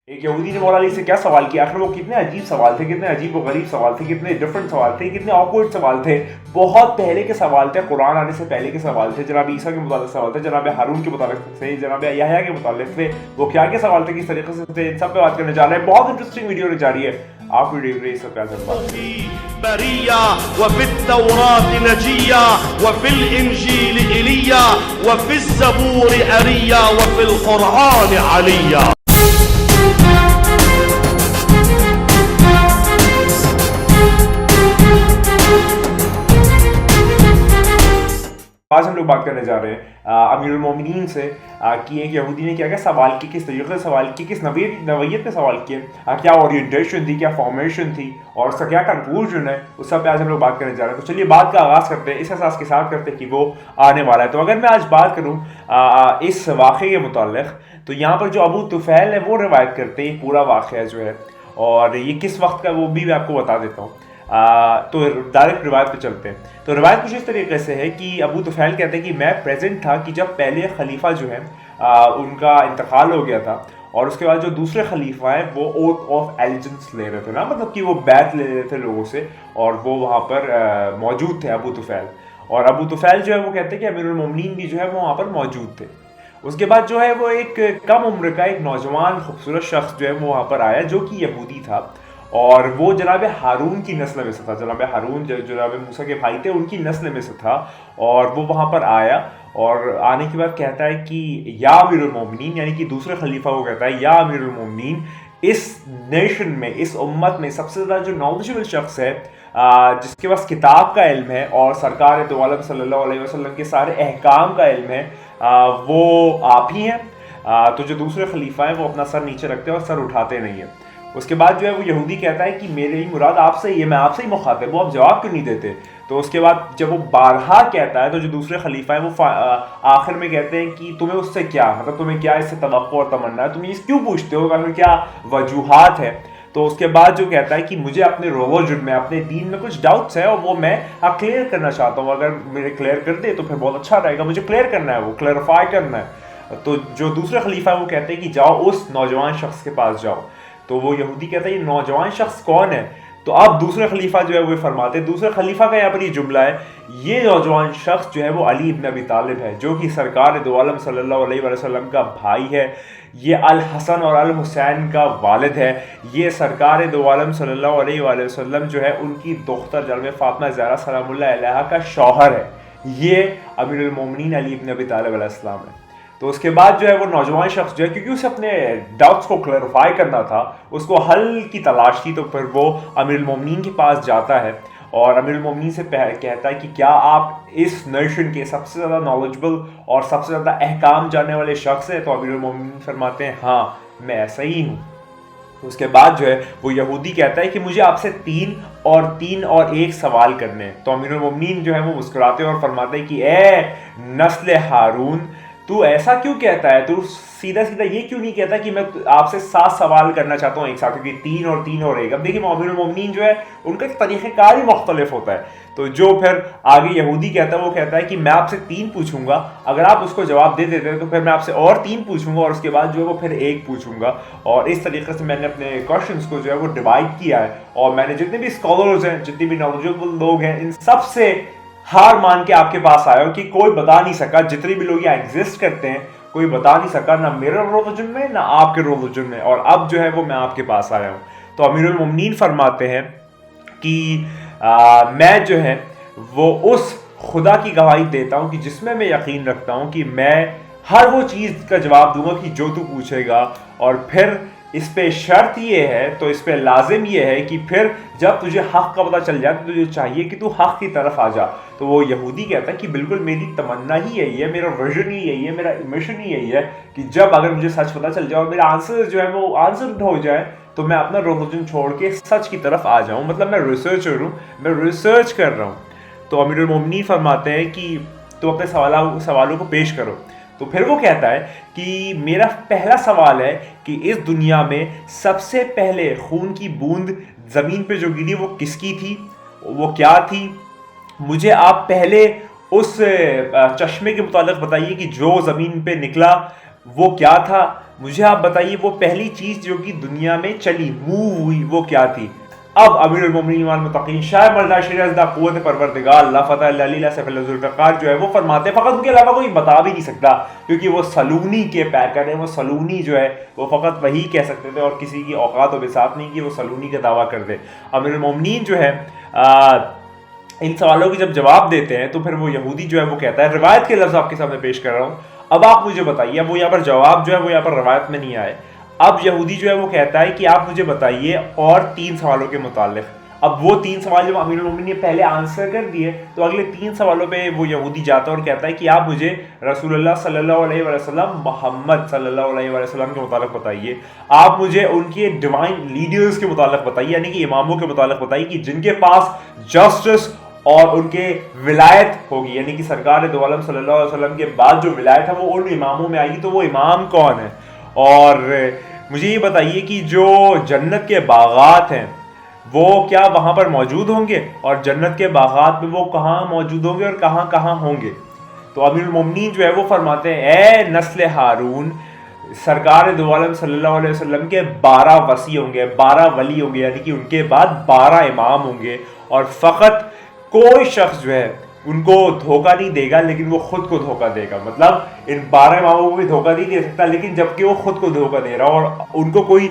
ایک یہودی نے مولا علی سے کیا سوال کیا؟ آخر وہ کتنے عجیب سوال تھے، کتنے عجیب و غریب سوال تھے، کتنے ڈفرنٹ سوال تھے، کتنے آکورڈ سوال تھے، بہت پہلے کے سوال تھے، قرآن آنے سے پہلے کے سوال تھے، جناب عیسیٰ کے متعلق سوال تھے، جناب ہارون کے متعلق تھے، جناب یحییٰ کے متعلق تھے، وہ کیا کے سوال تھے، کس طریقے سے تھے، ان سب پہ بات کرنے جا رہے ہیں. بہت انٹرسٹنگ ویڈیو ہونے جا رہی ہے، آپ ویڈیو کو سب پیار سے برية وفي التوراة نجية وفي الإنجيل إيليا وفي الزبور أريا وفي القرآن عليا. آج ہم لوگ بات کرنے جا رہے ہیں امیر المومنین سے کہ ایک یہودی نے کیا سوال کی، کس طریقے سے سوال کی، کس نوعیت میں سوال کیے، کیا اورینٹیشن تھی، کیا فارمیشن تھی، اور اس کا کیا کنکلوژن ہے، اس سب پہ آج ہم لوگ بات کرنے جا رہے ہیں. تو چلیے بات کا آغاز کرتے ہیں اس احساس کے ساتھ کرتے ہیں کہ وہ آنے والا ہے. تو اگر میں آج بات کروں اس واقعے کے متعلق، تو یہاں پر جو ابو طفیل ہے وہ روایت کرتے ہیں پورا واقعہ جو ہے، اور یہ کس وقت کا وہ بھی میں آپ کو بتا دیتا ہوں. تو ڈائریکٹ روایت پہ چلتے ہیں. تو روایت کچھ اس طریقے سے ہے کہ ابو طفیل کہتے ہیں کہ میں پریزنٹ تھا کہ جب پہلے خلیفہ جو ہے ان کا انتقال ہو گیا تھا، اور اس کے بعد جو دوسرے خلیفہ ہیں وہ اوتھ آف ایلیجنس لے رہے تھے نا، مطلب کہ وہ بیعت لے رہے تھے لوگوں سے، اور وہ وہاں پر موجود تھے ابو طفیل. اور ابو طفیل جو ہے وہ کہتے ہیں کہ امیر المومنین بھی جو ہے وہ وہاں پر موجود تھے. اس کے بعد جو ہے وہ ایک کم عمر کا ایک نوجوان خوبصورت شخص جو ہے وہ وہاں پر آیا، جو کہ یہودی تھا، اور وہ جناب ہارون کی نسل میں سے تھا. جناب ہارون جو جناب موسیٰ کے بھائی تھے، ان کی نسل میں سے تھا، اور وہ وہاں پر آیا، اور آنے کے بعد کہتا ہے کہ یا امیر المومنین، یعنی کہ دوسرے خلیفہ کو کہتا ہے یا امیر المومنین، اس نیشن میں، اس امت میں سب سے زیادہ جو نالجبل شخص ہے، جس کے پاس کتاب کا علم ہے اور سرکار دو عالم صلی اللہ علیہ وسلم کے سارے احکام کا علم ہے، وہ آپ ہی ہیں. تو جو دوسرے خلیفہ ہیں وہ اپنا سر نیچے رکھتے ہیں اور سر اٹھاتے نہیں ہیں. اس کے بعد جو ہے وہ یہودی کہتا ہے کہ میری مراد آپ سے ہی ہے، میں آپ سے ہی مخاطب ہوں، آپ جواب کیوں نہیں دیتے؟ تو اس کے بعد جب وہ بارہا کہتا ہے، تو جو دوسرے خلیفہ ہیں وہ آخر میں کہتے ہیں کہ تمہیں اس سے کیا، مطلب تمہیں کیا اس سے توقع اور تمنا ہے، تم یہ کیوں پوچھتے ہو، کہ کیا وجوہات ہے؟ تو اس کے بعد جو کہتا ہے کہ مجھے اپنے ریلیجن میں، اپنے دین میں کچھ ڈاؤٹس ہیں، اور وہ میں کلیئر کرنا چاہتا ہوں، اگر میرے کلیئر کر دے تو پھر بہت اچھا رہے گا، مجھے کلیئر کرنا ہے، وہ کلیئرفائی کرنا ہے. تو جو دوسرے خلیفہ ہیں وہ کہتے ہیں کہ جاؤ اس نوجوان شخص کے پاس جاؤ. تو وہ یہودی کہتا ہے یہ نوجوان شخص کون ہے؟ تو اب دوسرے خلیفہ جو ہے وہ فرماتے ہیں، دوسرے خلیفہ کا یہاں پر یہ جملہ ہے، یہ نوجوان شخص جو ہے وہ علی ابن ابی طالب ہے، جو کہ سرکار دو عالم صلی اللہ علیہ وسلم کا بھائی ہے، یہ الحسن اور الحسین کا والد ہے، یہ سرکار دو عالم صلی اللہ علیہ وسلم جو ہے ان کی دختر جناب فاطمہ زہرا سلام اللہ علیہا کا شوہر ہے. یہ امیر المومنین علی ابن ابی طالب علیہ السلام ہے. تو اس کے بعد جو ہے وہ نوجوان شخص جو ہے، کیونکہ اسے اپنے ڈاؤٹس کو کلیئرفائی کرنا تھا، اس کو حل کی تلاش تھی، تو پھر وہ امیر المومنین کے پاس جاتا ہے، اور امیر المومنین سے کہتا ہے کہ کیا آپ اس نیشن کے سب سے زیادہ نالجبل اور سب سے زیادہ احکام جاننے والے شخص ہیں؟ تو امیر المومنین فرماتے ہیں ہاں میں ایسا ہی ہوں. اس کے بعد جو ہے وہ یہودی کہتا ہے کہ مجھے آپ سے تین اور ایک سوال کرنے ہیں. تو امیر المومنین جو ہے وہ مسکراتے ہیں اور فرماتے ہیں کہ اے نسل ہارون، تو ایسا کیوں کہتا ہے؟ تو سیدھا یہ کیوں نہیں کہتا کہ میں آپ سے 7 سوال کرنا چاہتا ہوں ایک ساتھ، کیونکہ 3 اور 1. اب دیکھیں امیر المومنین جو ہے ان کا ایک طریقہ کار ہی مختلف ہوتا ہے. تو جو پھر آگے یہودی کہتا ہے وہ کہتا ہے کہ میں آپ سے 3 پوچھوں گا، اگر آپ اس کو جواب دے دیتے ہیں تو پھر میں آپ سے اور 3 پوچھوں گا، اور اس کے بعد جو ہے وہ پھر 1 پوچھوں گا. اور اس طریقے سے میں نے اپنے کوشچنس کو جو ہے وہ ڈیوائڈ کیا ہے، اور میں نے جتنے بھی اسکالرز ہیں، جتنے بھی نالجبل لوگ ہیں، ان سب سے ہار مان کے آپ کے پاس آیا ہوں کہ کوئی بتا نہیں سکا، جتنے بھی لوگ یہاں ایگزسٹ کرتے ہیں کوئی بتا نہیں سکا، نہ میرے ریلیجن میں نہ آپ کے ریلیجن میں، اور اب جو ہے وہ میں آپ کے پاس آیا ہوں. تو امیر المومنین فرماتے ہیں کہ میں جو ہے وہ اس خدا کی گواہی دیتا ہوں کہ جس میں یقین رکھتا ہوں کہ میں ہر وہ چیز کا جواب دوں گا کہ جو تو پوچھے گا. اور پھر اس پہ شرط یہ ہے، تو اس پہ لازم یہ ہے کہ پھر جب تجھے حق کا پتہ چل جائے تو تجھے چاہیے کہ تو حق کی طرف آ جا. تو وہ یہودی کہتا ہے کہ بالکل میری تمنا ہی یہی ہے، میرا ویژن ہی یہی ہے، میرا مشن ہی یہی ہے کہ جب اگر مجھے سچ پتہ چل جائے اور میرا آنسر جو ہے وہ آنسر ہو جائے تو میں اپنا ریلیجن چھوڑ کے سچ کی طرف آ جاؤں. مطلب میں ریسرچر ہوں، میں ریسرچ کر رہا ہوں. تو امیر المومنین فرماتے ہیں کہ تو اپنے سوالوں کو پیش کرو. تو پھر وہ کہتا ہے کہ میرا پہلا سوال ہے کہ اس دنیا میں سب سے پہلے خون کی بوند زمین پہ جو گری وہ کس کی تھی، وہ کیا تھی؟ مجھے آپ پہلے اس چشمے کے متعلق بتائیے کہ جو زمین پہ نکلا وہ کیا تھا. مجھے آپ بتائیے وہ پہلی چیز جو کہ دنیا میں چلی موو ہوئی وہ کیا تھی؟ اب امیر المومنین والمتقین شاہ مرزا شیر ازدہ قوت پروردگار اللہ فتح علی سیف اللہ ذوالفقار جو ہے وہ فرماتے ہیں فقط ان کے علاوہ کوئی بتا بھی نہیں سکتا، کیونکہ وہ سلونی کے پیکر ہیں، وہ سلونی جو ہے وہ فقط وہی کہہ سکتے تھے اور کسی کی اوقات و بساط نہیں کہ وہ سلونی کا دعویٰ کر دے۔ امیر المومنین جو ہے ان سوالوں کے جب جواب دیتے ہیں تو پھر وہ یہودی جو ہے وہ کہتا ہے، روایت کے لفظ آپ کے سامنے پیش کر رہا ہوں، اب آپ مجھے بتائیے، اب وہ یہاں پر جواب جو ہے وہ یہاں پر روایت میں نہیں آئے، اب یہودی جو ہے وہ کہتا ہے کہ آپ مجھے بتائیے اور 3 سوالوں کے متعلق۔ اب وہ 3 سوال جب امیر المومنین نے پہلے آنسر کر دیے تو اگلے 3 سوالوں پہ وہ یہودی جاتا ہے اور کہتا ہے کہ آپ مجھے رسول اللہ صلی اللہ علیہ وسلم، محمد صلی اللہ علیہ وسلم کے متعلق بتائیے، آپ مجھے ان کے ڈیوائن لیڈرز کے متعلق بتائیے، یعنی کہ اماموں کے متعلق بتائیے کہ جن کے پاس جسٹس اور ان کے ولایت ہوگی، یعنی کہ سرکار دو عالم صلی اللہ علیہ وسلم کے بعد جو ولایت ہے وہ ان اماموں میں آئے گی، تو وہ امام کون ہے؟ اور مجھے یہ بتائیے کہ جو جنت کے باغات ہیں وہ کیا وہاں پر موجود ہوں گے، اور جنت کے باغات میں وہ کہاں موجود ہوں گے اور کہاں کہاں ہوں گے؟ تو امیر المومنین جو ہے وہ فرماتے ہیں، اے نسل ہارون، سرکار دو عالم صلی اللہ علیہ وسلم کے 12 وصی ہوں گے، 12 ولی ہوں گے، یعنی کہ ان کے بعد 12 امام ہوں گے، اور فقط کوئی شخص جو ہے ان کو دھوکہ نہیں دے گا لیکن وہ خود کو دھوکہ دے گا، مطلب ان 12 اماموں کو بھی دھوکہ نہیں دے سکتا لیکن جبکہ وہ خود کو دھوکہ دے رہا ہو، اور ان کو کوئی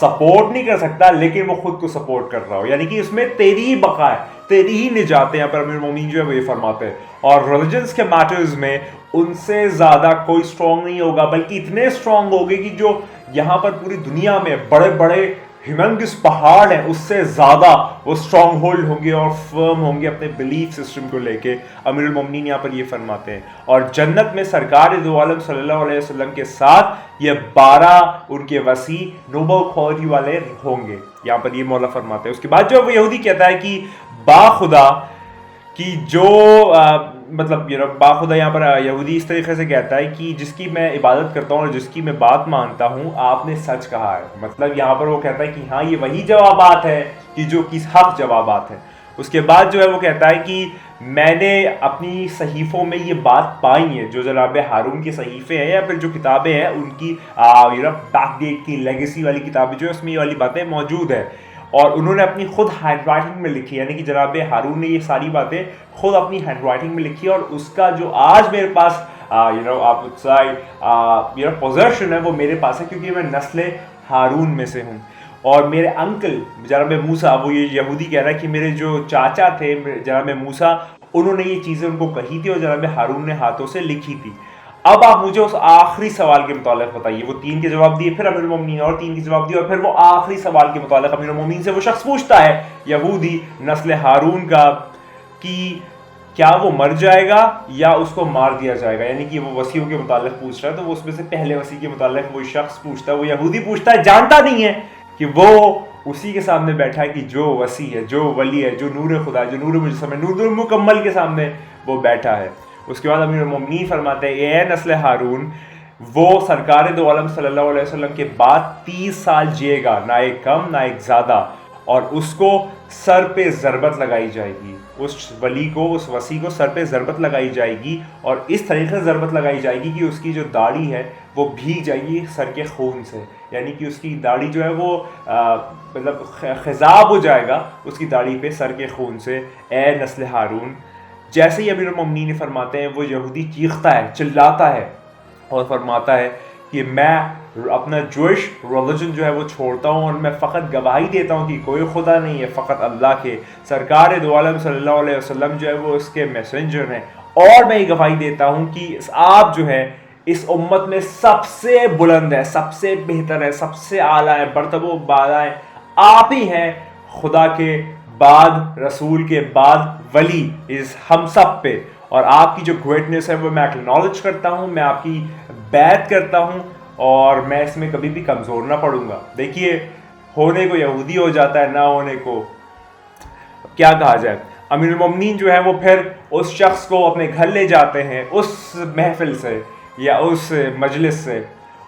سپورٹ نہیں کر سکتا لیکن وہ خود کو سپورٹ کر رہا ہو، یعنی کہ اس میں تیری ہی بقا ہے، تیری ہی نجات ہے۔ یہاں پر امیر المومنین جو ہے وہ یہ فرماتے ہیں، اور ریلیجنس کے میٹرز میں ان سے زیادہ کوئی اسٹرانگ نہیں ہوگا، بلکہ اتنے اسٹرانگ ہوگے کہ جو یہاں پر پوری دنیا میں بڑے بڑے ہیومنگس پہاڑ ہیں اس سے زیادہ وہ اسٹرانگ ہولڈ ہوں گے اور فرم ہوں گے اپنے بلیف سسٹم کو لے کے۔ امیر المومنین یہاں پر یہ فرماتے ہیں، اور جنت میں سرکار دو عالم صلی اللہ علیہ وسلم کے ساتھ یہ 12 ان کے وسیع نوبل کوالٹی والے ہوں گے، یہاں پر یہ مولا فرماتے ہیں۔ اس کے بعد جو وہ یہودی کہتا ہے کہ با خدا کہ جو مطلب باخدا یہاں پر یہودی اس طریقے سے کہتا ہے کہ جس کی میں عبادت کرتا ہوں اور جس کی میں بات مانتا ہوں آپ نے سچ کہا ہے، مطلب یہاں پر وہ کہتا ہے کہ ہاں یہ وہی جوابات ہے کہ جو کہ حق جوابات ہیں۔ اس کے بعد جو ہے وہ کہتا ہے کہ میں نے اپنی صحیفوں میں یہ بات پائی ہے، جو جناب ہارون کے صحیفے ہیں یا پھر جو کتابیں ہیں ان کی بیک ڈیٹ کی لیگیسی والی کتابیں جو ہے اس میں یہ والی باتیں موجود ہیں، اور انہوں نے اپنی خود ہینڈ رائٹنگ میں لکھی، یعنی کہ جناب ہارون نے یہ ساری باتیں خود اپنی ہینڈ رائٹنگ میں لکھی، اور اس کا جو آج میرے پاس پوزیشن ہے وہ میرے پاس ہے کیونکہ میں نسل ہارون میں سے ہوں۔ اور میرے انکل جناب موسیٰ، وہ یہ یہودی کہہ رہا ہے کہ میرے جو چاچا تھے جناب موسیٰ، انہوں نے یہ چیزیں ان کو کہی تھی اور جناب ہارون نے ہاتھوں سے لکھی تھی۔ اب آپ مجھے اس آخری سوال کے متعلق بتائیے، وہ 3 کے جواب دیے، پھر امیر المومنین اور 3 کے جواب دیے، اور پھر وہ آخری سوال کے متعلق امیر المومنین سے وہ شخص پوچھتا ہے یہودی نسل ہارون کا کہ کیا وہ مر جائے گا یا اس کو مار دیا جائے گا، یعنی کہ وہ وصیوں کے متعلق پوچھ رہا ہے، تو وہ اس میں سے پہلے وصی کے متعلق وہ شخص پوچھتا ہے، وہ یہودی پوچھتا ہے، جانتا نہیں ہے کہ وہ اسی کے سامنے بیٹھا ہے کہ جو وصی ہے، جو ولی ہے، جو نور خدا ہے، جو نور مجسم ہے، نور مکمل کے سامنے وہ بیٹھا ہے۔ اس کے بعد امیر المومنین فرماتے ہیں، اے نسل ہارون، وہ سرکار دو عالم صلی اللہ علیہ وسلم کے بعد 30 سال جیے گا، نہ ایک کم نہ ایک زیادہ، اور اس کو سر پہ ضربت لگائی جائے گی، اس ولی کو، اس وصی کو سر پہ ضربت لگائی جائے گی، اور اس طریقے سے ضربت لگائی جائے گی کہ اس کی جو داڑھی ہے وہ بھیگ جائے گی سر کے خون سے، یعنی کہ اس کی داڑھی جو ہے وہ مطلب خضاب ہو جائے گا اس کی داڑھی پہ سر کے خون سے۔ اے نسل ہارون، جیسے ہی امیر المومنین فرماتے ہیں وہ یہودی چیختا ہے، چلاتا ہے اور فرماتا ہے کہ میں اپنا جوئش ریلیجن جو ہے وہ چھوڑتا ہوں اور میں فقط گواہی دیتا ہوں کہ کوئی خدا نہیں ہے فقط اللہ کے، سرکار دو عالم صلی اللہ علیہ وسلم جو ہے وہ اس کے میسنجر ہیں، اور میں یہ گواہی دیتا ہوں کہ آپ جو ہے اس امت میں سب سے بلند ہے، سب سے بہتر ہے، سب سے اعلیٰ ہے، برتب و بالا ہے، آپ ہی ہیں خدا کے بعد، رسول کے بعد ولی اس ہم سب پہ، اور آپ کی جو گریٹنس ہے وہ میں اکنالج کرتا ہوں، میں آپ کی بیعت کرتا ہوں، اور میں اس میں کبھی بھی کمزور نہ پڑوں گا۔ دیکھیے، ہونے کو یہودی ہو جاتا ہے، نہ ہونے کو کیا کہا جائے۔ امیر المومنین جو ہے وہ پھر اس شخص کو اپنے گھر لے جاتے ہیں اس محفل سے یا اس مجلس سے،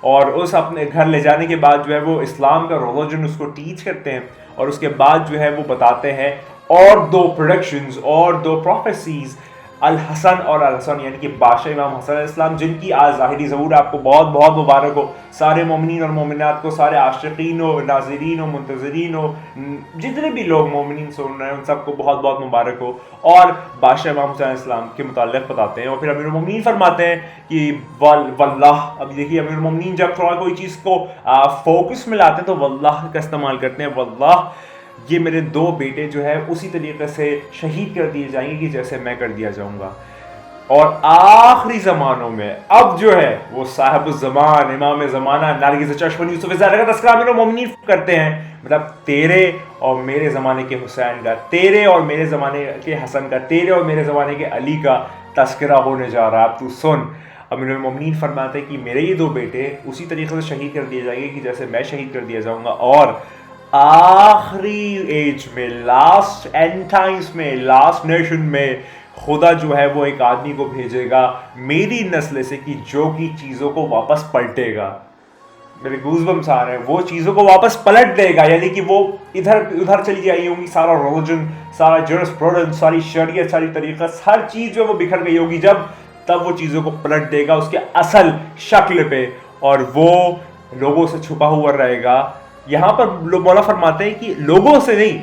اور اس اپنے گھر لے جانے کے بعد جو ہے وہ اسلام کا ریلیجن اس کو ٹیچ کرتے ہیں، اور اس کے بعد جو ہے وہ بتاتے ہیں اور 2 پروڈکشنز اور 2 پروفیسیز الحسن اور الحسن یعنی کہ بادشاہ امام حسن علیہ السلام، جن کی آج ظاہری ظہور آپ کو بہت بہت مبارک ہو، سارے مومنین اور مومنات کو، سارے عاشقین و ناظرین و منتظرین و جتنے بھی لوگ مومنین سن رہے ہیں ان سب کو بہت بہت مبارک ہو۔ اور بادشاہ امام حسین علیہ السلام کے متعلق بتاتے ہیں، اور پھر امیر المومنین فرماتے ہیں کہ واللہ، اب دیکھیے امیر المومنین جب تھوڑا کوئی چیز کو فوکس میں لاتے ہیں تو واللہ کا استعمال کرتے ہیں، واللہ یہ میرے 2 بیٹے جو ہے اسی طریقے سے شہید کر دیے جائیں گے کہ جیسے میں کر دیا جاؤں گا، اور آخری زمانوں میں اب جو ہے وہ صاحب الزمان امام زمانہ نرگس چشم یوسف زہرا کا تذکرہ امیر المومنین کرتے ہیں، مطلب تیرے اور میرے زمانے کے حسین کا، تیرے اور میرے زمانے کے حسن کا، تیرے اور میرے زمانے کے علی کا تذکرہ ہونے جا رہا ہے، اب تو سن۔ امیر المومنین فرماتے ہیں کہ میرے یہ 2 بیٹے اسی طریقے سے شہید کر دیے جائیں گے کہ جیسے میں شہید کر دیا جاؤں گا، اور آخری ایج میں، لاسٹ اینڈ ٹائمز میں، لاسٹ نیشن میں خدا جو ہے وہ ایک آدمی کو بھیجے گا میری نسل سے کہ جو کی چیزوں کو واپس پلٹے گا۔ میرے گوز بمس آ رہے ہیں، وہ چیزوں کو واپس پلٹ دے گا، یعنی کہ وہ ادھر چلی جائی ہوگی، سارا ریلیجن، سارا جورسپروڈنس، ساری شریعت، ساری طریقت، ہر چیز جو وہ بکھر گئی ہوگی، تب وہ چیزوں کو پلٹ دے گا اس کے اصل شکل پہ، اور وہ لوگوں سے چھپا ہوا رہے گا۔ یہاں پر مولا فرماتے ہیں کہ لوگوں سے نہیں،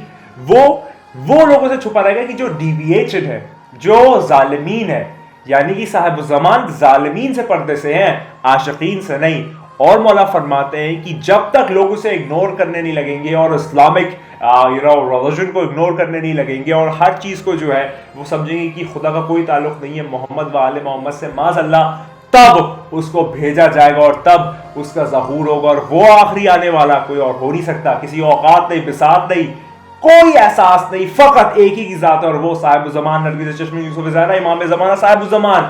وہ لوگوں سے چھپا رہے گا کہ جو ڈیویٹڈ ہے، جو ظالمین ہے، یعنی کہ صاحب الزمان ظالمین سے پردے سے ہیں، عاشقین سے نہیں۔ اور مولا فرماتے ہیں کہ جب تک لوگ اسے اگنور کرنے نہیں لگیں گے اور اسلامک ریلیجن کو اگنور کرنے نہیں لگیں گے اور ہر چیز کو جو ہے وہ سمجھیں گے کہ خدا کا کوئی تعلق نہیں ہے محمد و آل محمد سے معاذ اللہ، تب اس کو بھیجا جائے گا اور تب اس کا ظہور ہوگا، اور وہ آخری آنے والا کوئی اور ہو نہیں سکتا، کسی اوقات نہیں، بساط نہیں، کوئی احساس نہیں، فقط ایک ہی کی ذات ہے، اور وہ صاحب الزمان نرگس چشم یوسف زہرا امام زمانہ صاحب الزمان،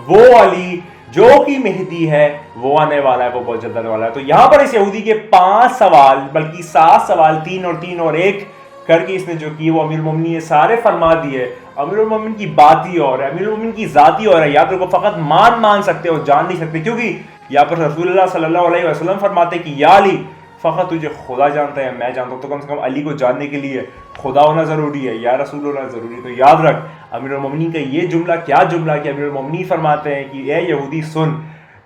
وہ علی جو کہ مہدی ہے، وہ آنے والا ہے، وہ بہت جلد آنے والا ہے۔ تو یہاں پر اس یہودی کے 5 سوال بلکہ 7 سوال 3 اور 1 کر کے اس نے جو کی وہ امیر المومنین نے سارے فرما دیے۔ امیر المومنین کی بات ہی اور ہے، امیر المومنین کی ذات ہی اور ہے، یاد رکھو فقط مان سکتے ہو، جان نہیں سکتے، کیونکہ یہاں پر رسول اللہ صلی اللہ علیہ وسلم فرماتے کہ یا علی، فقط تجھے خدا جانتا ہے، میں جانتا ہوں، تو کم سے کم علی کو جاننے کے لیے خدا ہونا ضروری ہے، یا رسول ہونا ضروری ہے۔ تو یاد رکھ امیر المومنین کا یہ جملہ کیا جملہ کہ امیر المومنین فرماتے ہیں کہ اے یہودی سن،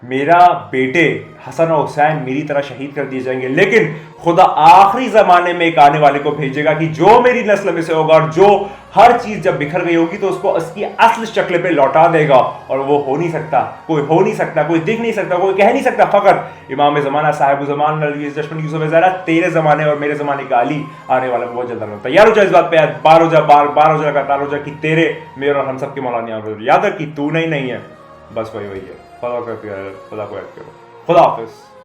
میرا بیٹے حسن و حسین میری طرح شہید کر دیے جائیں گے، لیکن خدا آخری زمانے میں ایک آنے والے کو بھیجے گا کہ جو میری نسل میں سے ہوگا، اور جو ہر چیز جب بکھر گئی ہوگی تو اس کو اس کی اصل شکل پہ لوٹا دے گا، اور وہ ہو نہیں سکتا، کوئی ہو نہیں سکتا، کوئی دکھ نہیں سکتا، کوئی کہہ نہیں سکتا، فقط امام زمانہ صاحب الزمان نرگس چشم یوسف زہرا، تیرے زمانے اور میرے زمانے کا علی آنے والا بہت جلد آنے والا۔ تیار ہو جا اس بات پہ، بار ہو جا لگاتار ہو جا کہ تیرے میرے اور ہم سب کے مولانا، یاد رکھ کہ تو نہیں ہے، بس وہی ہے۔ خدا کو یاد کرو، خدا حافظ۔